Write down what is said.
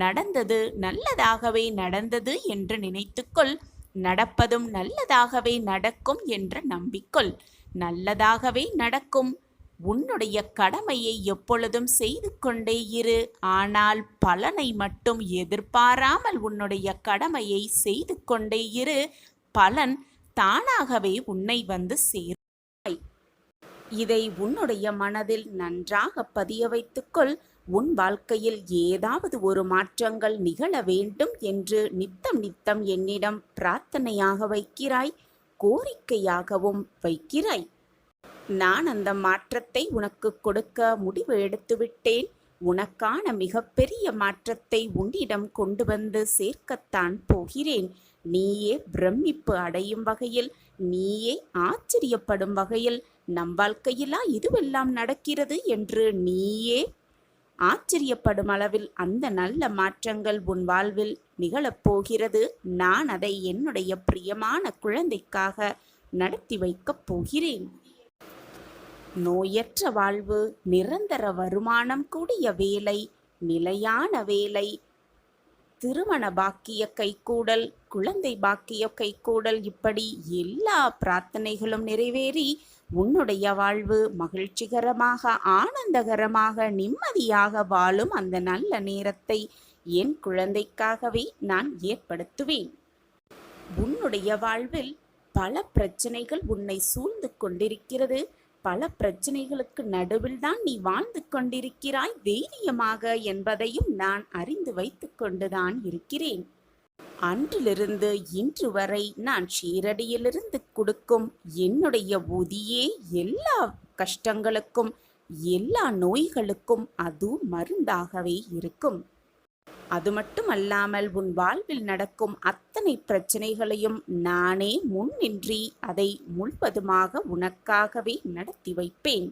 நடந்தது நல்லதாகவே நடந்தது என்று நினைத்துக்கொள். நடப்பதும் நல்லதாகவே நடக்கும் என்று நம்பிக்கொள். நல்லதாகவே நடக்கும். உன்னுடைய கடமையை எப்பொழுதும் செய்து கொண்டே இரு. ஆனால் பலனை மட்டும் எதிர்பாராமல் உன்னுடைய கடமையை செய்து கொண்டே இரு. பலன் தானாகவே உன்னை வந்து சேரும். இதை உன்னுடைய மனதில் நன்றாக பதிய வைத்துக்கொள். உன் வாழ்க்கையில் ஏதாவது ஒரு மாற்றங்கள் நிகழ வேண்டும் என்று நித்தம் நித்தம் என்னிடம் பிரார்த்தனையாக வைக்கிறாய், கோரிக்கையாகவும் வைக்கிறாய். நான் அந்த மாற்றத்தை உனக்கு கொடுக்க முடிவு எடுத்துவிட்டேன். உனக்கான மிகப்பெரிய மாற்றத்தை உன்னிடம் கொண்டு வந்து சேர்க்கத்தான் போகிறேன். நீயே பிரமிப்பு அடையும் வகையில், நீயே ஆச்சரியப்படும் வகையில், நம் வாழ்க்கையிலா இதுவெல்லாம் நடக்கிறது என்று நீயே ஆச்சரியப்படும் அளவில் அந்த நல்ல மாற்றங்கள் உன் வாழ்வில் நிகழப்போகிறது. நான் அதை என்னுடைய பிரியமான குழந்தைக்காக நடத்தி வைக்கப் போகிறேன். நோயற்ற வாழ்வு, நிரந்தர வருமானம், கூடிய வேலை, நிலையான வேலை, திருமண பாக்கிய கைகூடல், குழந்தை பாக்கிய கைகூடல், இப்படி எல்லா பிரார்த்தனைகளும் நிறைவேறி உன்னுடைய வாழ்வு மகிழ்ச்சிகரமாக, ஆனந்தகரமாக, நிம்மதியாக வாழும் அந்த நல்ல நேரத்தை என் குழந்தைக்காகவே நான் ஏற்படுத்துவேன். உன்னுடைய வாழ்வில் பல பிரச்சனைகள் உன்னை சூழ்ந்து கொண்டிருக்கிறது. பல பிரச்சனைகளுக்கு நடுவில் தான் நீ வாழ்ந்து கொண்டிருக்கிறாய் தைரியமாக என்பதையும் நான் அறிந்து வைத்து கொண்டுதான் இருக்கிறேன். அன்றிலிருந்து இன்று வரை நான் ஷீரடியிலிருந்து கொடுக்கும் என்னுடைய ஊதியே எல்லா கஷ்டங்களுக்கும், எல்லா நோய்களுக்கும் அது மருந்தாகவே இருக்கும். அது மட்டுமல்லாமல் உன் வாழ்வில் நடக்கும் அத்தனை பிரச்சனைகளையும் நானே முன்னின்றி அதை முழுவதுமாக உனக்காகவே நடத்தி வைப்பேன்.